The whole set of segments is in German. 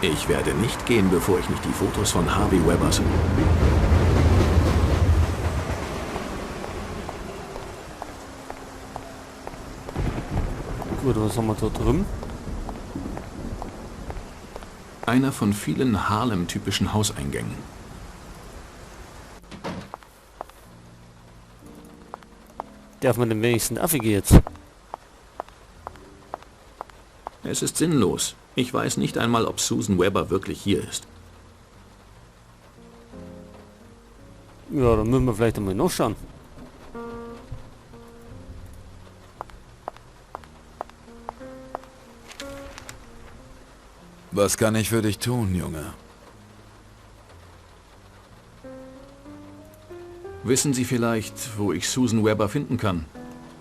Ich werde nicht gehen, bevor ich nicht die Fotos von Harvey Webber sehe. Gut, was haben wir da drüben? Einer von vielen Harlem-typischen Hauseingängen. Darf man den wenigsten Affige jetzt? Es ist sinnlos. Ich weiß nicht einmal, ob Susan Webber wirklich hier ist. Ja, dann müssen wir vielleicht einmal nachschauen. Was kann ich für dich tun, Junge? Wissen Sie vielleicht, wo ich Susan Webber finden kann?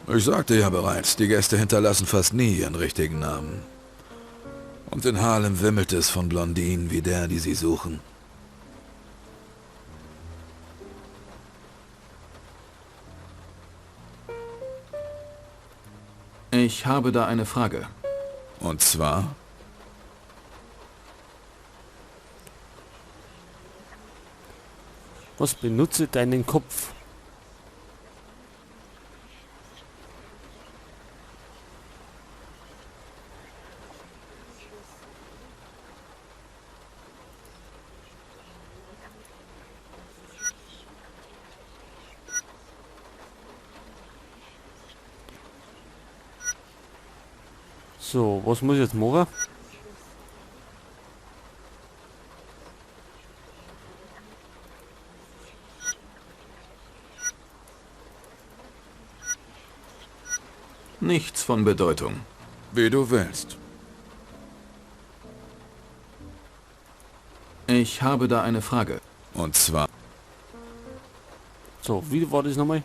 Ich sagte ja bereits, die Gäste hinterlassen fast nie ihren richtigen Namen. Und in Harlem wimmelt es von Blondinen wie der, die sie suchen. Ich habe da eine Frage. Und zwar? Was benutze deinen Kopf? So, was muss ich jetzt machen? Nichts von Bedeutung. Wie du willst. Ich habe da eine Frage. Und zwar? So, wie war das nochmal?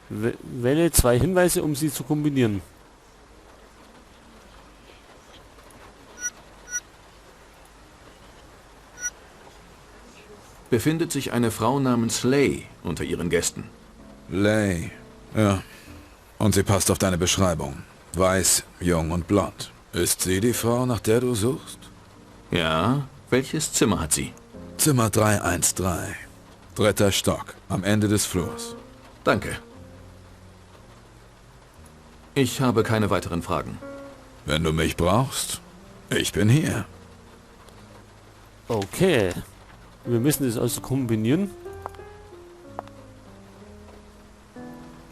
Wähle 2 Hinweise, um sie zu kombinieren. Befindet sich eine Frau namens Lay unter Ihren Gästen? Lay. Ja. Und sie passt auf deine Beschreibung. Weiß, jung und blond. Ist sie die Frau, nach der du suchst? Ja. Welches Zimmer hat sie? Zimmer 313. 3. Stock, am Ende des Flurs. Danke. Ich habe keine weiteren Fragen. Wenn du mich brauchst, ich bin hier. Okay. Wir müssen das also kombinieren.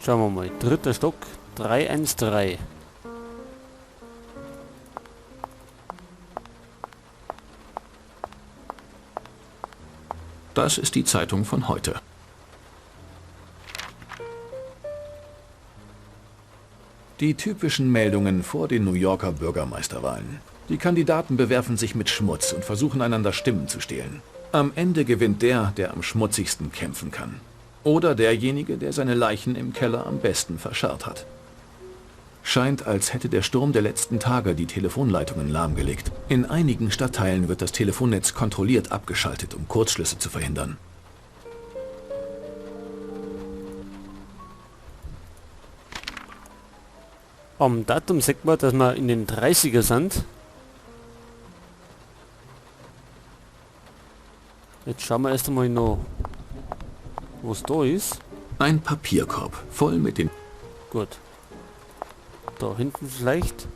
Schauen wir mal. 3. Stock, 313. Das ist die Zeitung von heute. Die typischen Meldungen vor den New Yorker Bürgermeisterwahlen. Die Kandidaten bewerfen sich mit Schmutz und versuchen einander Stimmen zu stehlen. Am Ende gewinnt der, der am schmutzigsten kämpfen kann. Oder derjenige, der seine Leichen im Keller am besten verscharrt hat. Scheint, als hätte der Sturm der letzten Tage die Telefonleitungen lahmgelegt. In einigen Stadtteilen wird das Telefonnetz kontrolliert abgeschaltet, um Kurzschlüsse zu verhindern. Am Datum sagt man, dass wir in den 30er sind. Jetzt schauen wir erst einmal noch, was da ist. Ein Papierkorb, voll mit den... Gut. Da hinten vielleicht.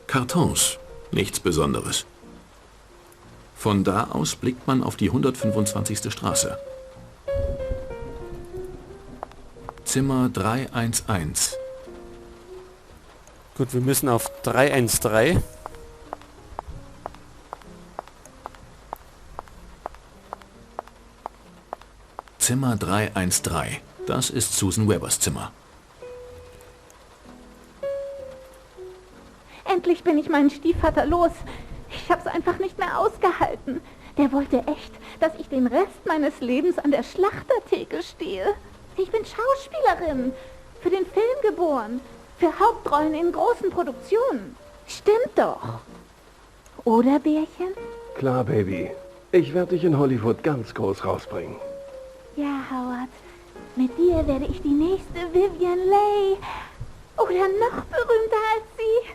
Kartons. Nichts Besonderes. Von da aus blickt man auf die 125. Straße. Zimmer 311. Gut, wir müssen auf 313. Zimmer 313. Das ist Susan Webbers Zimmer. Endlich bin ich meinen Stiefvater los. Ich hab's einfach nicht mehr ausgehalten. Der wollte echt, dass ich den Rest meines Lebens an der Schlachtertheke stehe. Ich bin Schauspielerin, für den Film geboren, für Hauptrollen in großen Produktionen. Stimmt doch. Oder, Bärchen? Klar, Baby. Ich werde dich in Hollywood ganz groß rausbringen. Ja, Howard. Mit dir werde ich die nächste Vivian Leigh. Oder noch berühmter als sie.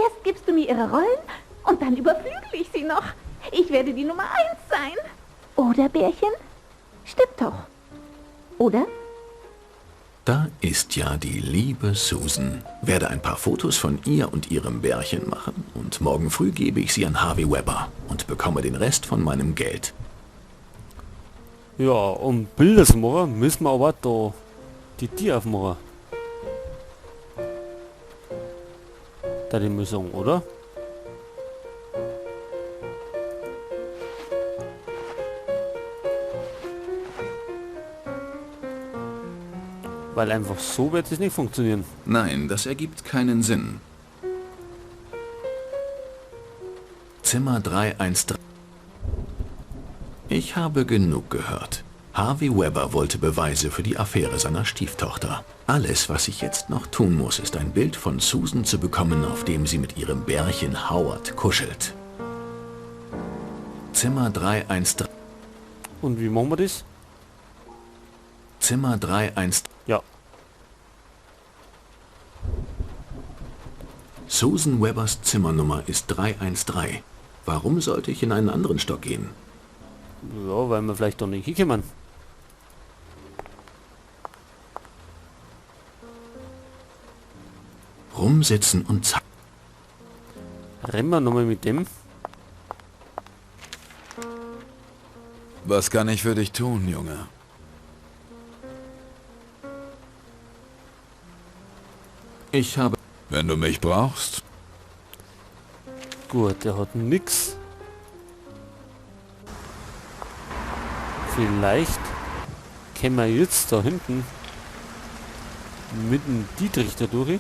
Erst gibst du mir ihre Rollen und dann überflügel ich sie noch. Ich werde die Nummer 1 sein. Oder, Bärchen? Stimmt doch. Oder? Da ist ja die liebe Susan. Werde ein paar Fotos von ihr und ihrem Bärchen machen und morgen früh gebe ich sie an Harvey Webber und bekomme den Rest von meinem Geld. Ja, um Bilder zu machen, müssen wir aber da die Tiere aufmachen. Da die Müsung, oder? Weil einfach so wird es nicht funktionieren. Nein, das ergibt keinen Sinn. Zimmer 313. Ich habe genug gehört. Harvey Webber wollte Beweise für die Affäre seiner Stieftochter. Alles, was ich jetzt noch tun muss, ist ein Bild von Susan zu bekommen, auf dem sie mit ihrem Bärchen Howard kuschelt. Zimmer 313. Und wie machen wir das? Zimmer 313. Ja. Susan Webbers Zimmernummer ist 313. Warum sollte ich in einen anderen Stock gehen? Ja, weil wir vielleicht doch nicht hinkommen. Rumsitzen und zack. Rennen wir nochmal mit dem. Was kann ich für dich tun, Junge? Ich habe... Wenn du mich brauchst. Gut, der hat nix. Vielleicht können wir jetzt da hinten mit dem Dietrich da durch.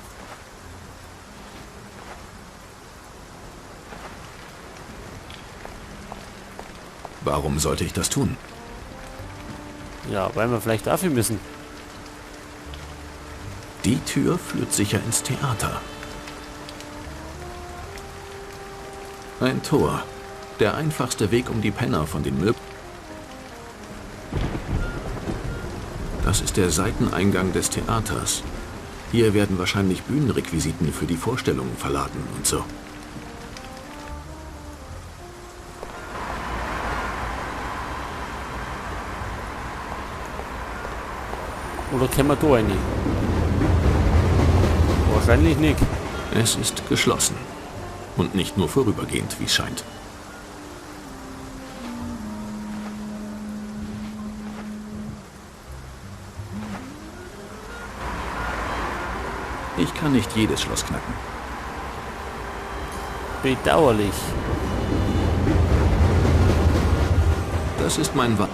Warum sollte ich das tun? Ja, weil wir vielleicht dafür müssen. Die Tür führt sicher ins Theater. Ein Tor. Der einfachste Weg, um die Penner von den Möbeln... Das ist der Seiteneingang des Theaters. Hier werden wahrscheinlich Bühnenrequisiten für die Vorstellungen verladen und so. Oder können wir da rein? Wahrscheinlich nicht. Es ist geschlossen. Und nicht nur vorübergehend, wie es scheint. Ich kann nicht jedes Schloss knacken. Bedauerlich. Das ist mein Wa...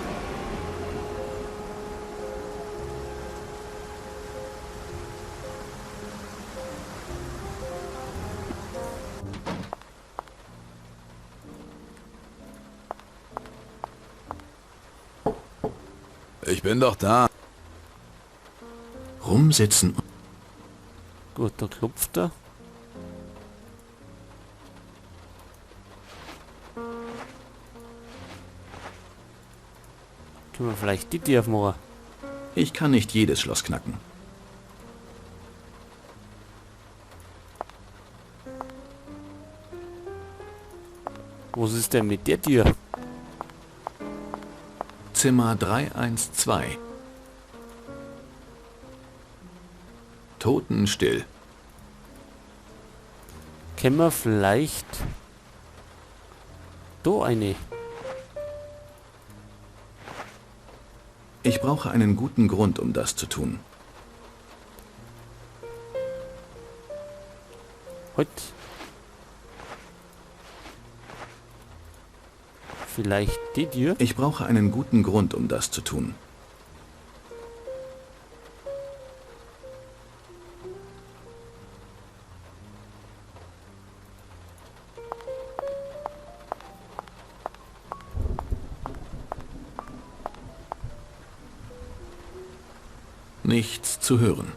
Ich bin doch da. Rumsitzen und... Gut, da klopft er. Können wir vielleicht die Tür aufmachen? Ich kann nicht jedes Schloss knacken. Was ist denn mit der Tür? Zimmer 312. Totenstill. Können wir vielleicht da eine? Ich brauche einen guten Grund, um das zu tun. Heute. Vielleicht die Tür? Ich brauche einen guten Grund, um das zu tun. Nichts zu hören.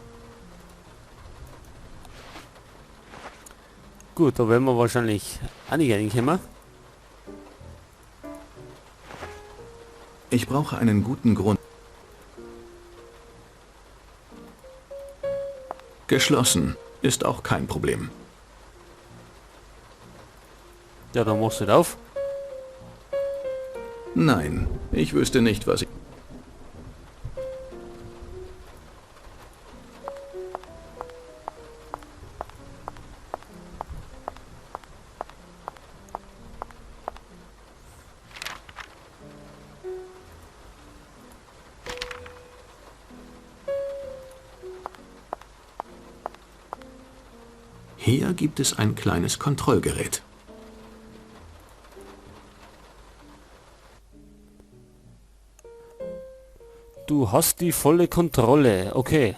Gut, da werden wir wahrscheinlich einige reinkommen. Ich brauche einen guten Grund. Geschlossen ist auch kein Problem. Ja, dann machst du das auf. Nein, ich wüsste nicht, was ich... Hier gibt es ein kleines Kontrollgerät. Du hast die volle Kontrolle. Okay.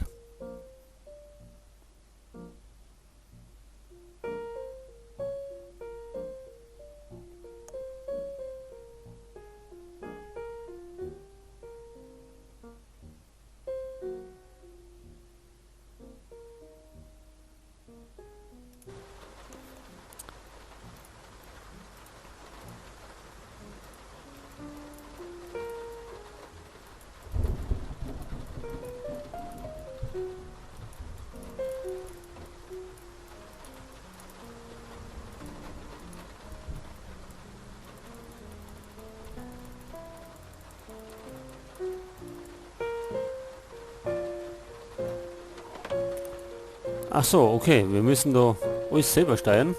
Ach so, okay. Wir müssen da alles selber steuern.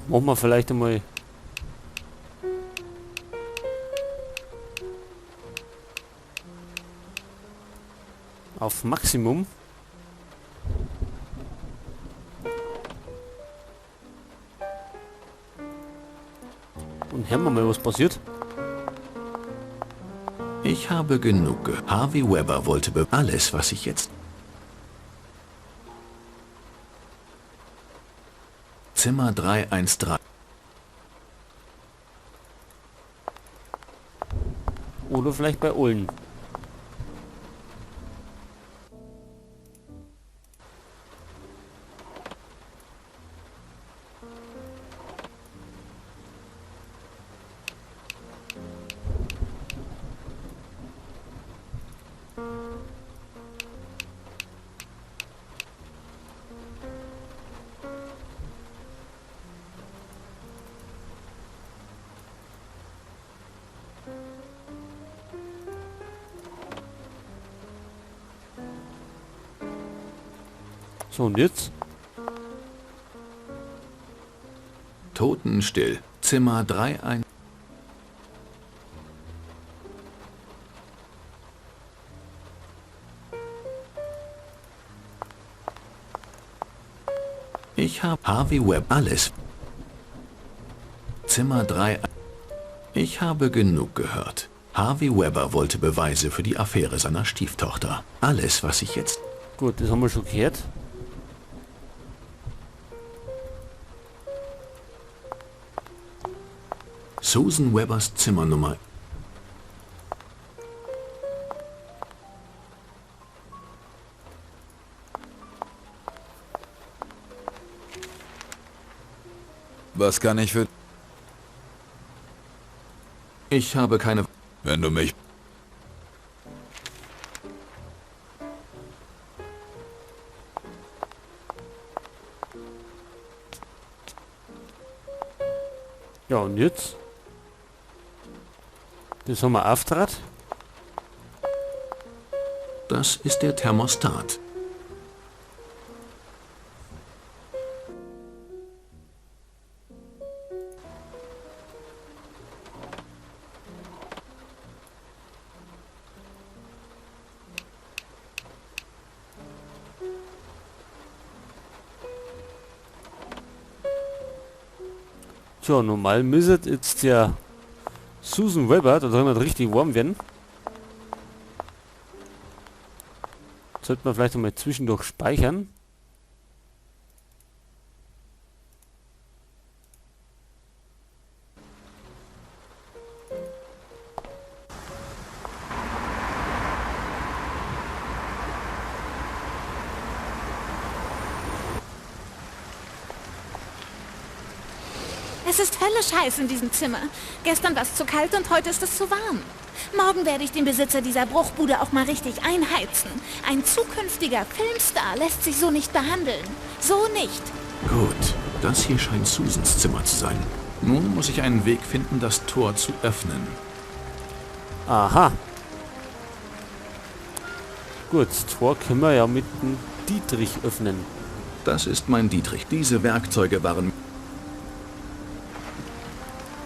Machen wir vielleicht einmal auf Maximum. Und hören wir mal, was passiert. Ich habe genug. Harvey Webber wollte alles, was ich jetzt... Zimmer 313. Oder vielleicht bei Ullen. So, und jetzt? Totenstill. Zimmer 31. Ich habe Harvey Webb alles. Zimmer 3. Ich habe genug gehört. Harvey Webber wollte Beweise für die Affäre seiner Stieftochter. Alles, was ich jetzt... Gut, das haben wir schon gehört. Susan Webbers Zimmernummer. Was kann ich für... Ich habe keine... Wenn du mich... Ja, und jetzt? Das haben wir Auftrag. Das ist der Thermostat. Tja, normal müsste jetzt der Susan Webber da drin richtig warm werden. Sollte man vielleicht einmal zwischendurch speichern. Es ist höllisch heiß in diesem Zimmer. Gestern war es zu kalt und heute ist es zu warm. Morgen werde ich den Besitzer dieser Bruchbude auch mal richtig einheizen. Ein zukünftiger Filmstar lässt sich so nicht behandeln. So nicht. Gut, das hier scheint Susans Zimmer zu sein. Nun muss ich einen Weg finden, das Tor zu öffnen. Aha. Gut, das Tor können wir ja mit dem Dietrich öffnen. Das ist mein Dietrich. Diese Werkzeuge waren...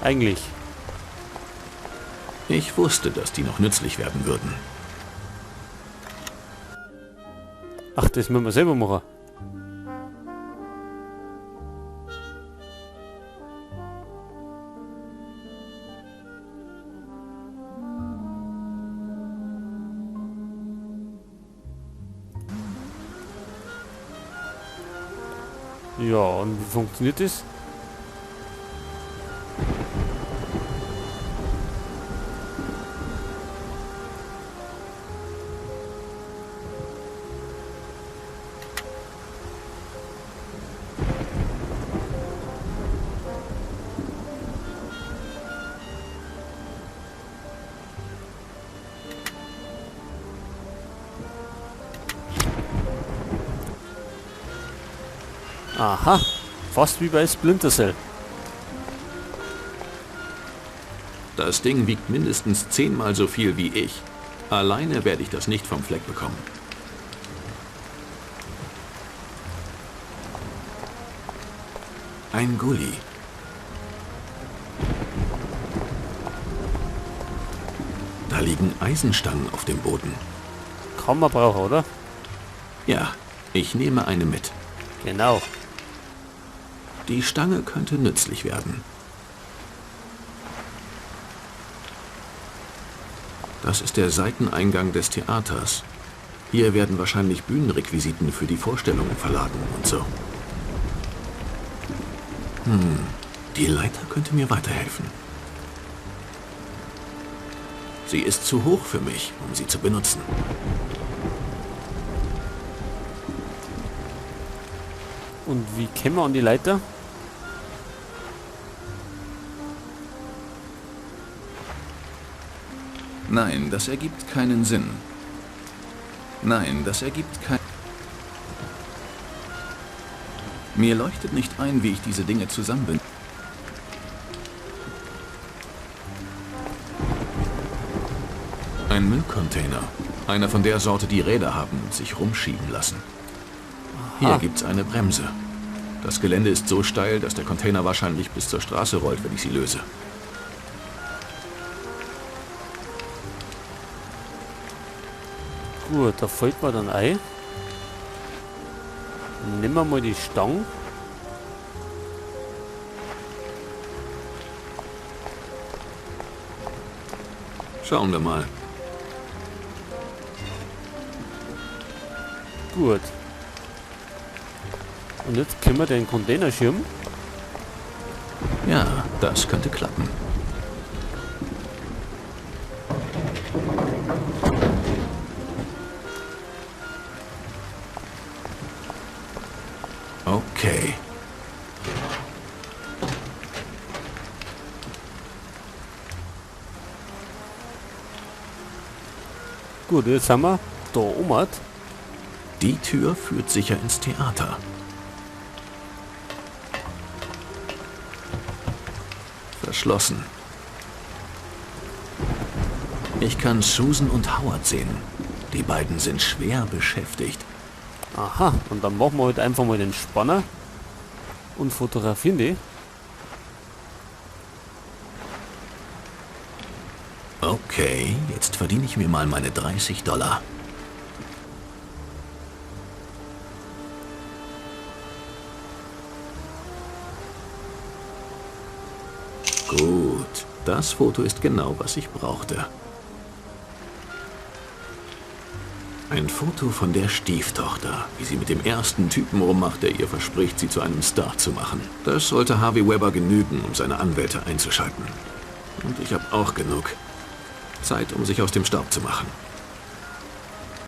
Eigentlich. Ich wusste, dass die noch nützlich werden würden. Ach, das müssen wir selber machen. Ja, und wie funktioniert das? Aha, fast wie bei Splinter Cell. Das Ding wiegt mindestens 10-mal so viel wie ich. Alleine werde ich das nicht vom Fleck bekommen. Ein Gully. Da liegen Eisenstangen auf dem Boden. Kann man brauchen, oder? Ja, ich nehme eine mit. Genau. Die Stange könnte nützlich werden. Das ist der Seiteneingang des Theaters. Hier werden wahrscheinlich Bühnenrequisiten für die Vorstellungen verladen und so. Die Leiter könnte mir weiterhelfen. Sie ist zu hoch für mich, um sie zu benutzen. Und wie kämen wir an die Leiter? Nein, das ergibt keinen Sinn. Nein, das ergibt kein... Mir leuchtet nicht ein, wie ich diese Dinge zusammenbinde. Ein Müllcontainer. Einer von der Sorte, die Räder haben und sich rumschieben lassen. Hier gibt's eine Bremse. Das Gelände ist so steil, dass der Container wahrscheinlich bis zur Straße rollt, wenn ich sie löse. Gut, da fällt mir dann ein. Nehmen wir mal die Stange. Schauen wir mal. Gut. Und jetzt können wir den Containerschirm. Ja, das könnte klappen. Okay. Gut, jetzt haben wir da oben. Die Tür führt sicher ins Theater. Verschlossen. Ich kann Susan und Howard sehen. Die beiden sind schwer beschäftigt. Aha, und dann machen wir halt einfach mal den Spanner und fotografieren die. Okay, jetzt verdiene ich mir mal meine $30. Gut, das Foto ist genau, was ich brauchte. Ein Foto von der Stieftochter, wie sie mit dem ersten Typen rummacht, der ihr verspricht, sie zu einem Star zu machen. Das sollte Harvey Webber genügen, um seine Anwälte einzuschalten. Und ich habe auch genug. Zeit, um sich aus dem Staub zu machen.